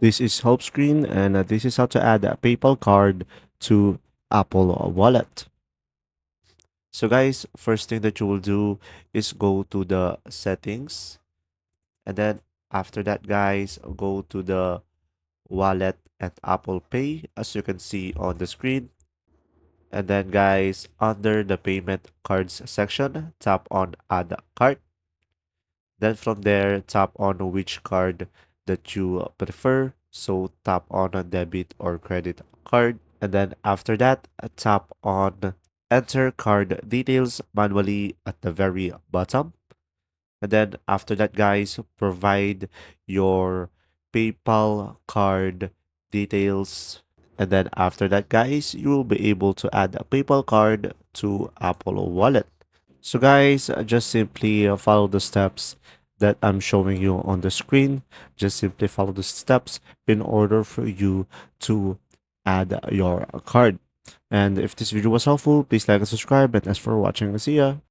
This is Helpscreen, and this is how to add a PayPal card to Apple Wallet. So, guys, first thing that you will do is go to the settings, and then after that, guys, go to the wallet at Apple Pay, as you can see on the screen. And then, guys, under the payment cards section, tap on Add Card. Then from there, tap on which card that you prefer. So tap on a debit or credit card. And then after that, tap on enter card details manually at the very bottom. And then after that, guys, provide your PayPal card details. And then after that, guys, you will be able to add a PayPal card to Apple Wallet. So guys, just simply follow the steps that I'm showing you on the screen. Just simply follow the steps in order for you to add your card. And if this video was helpful, please like and subscribe. And as for watching, see ya.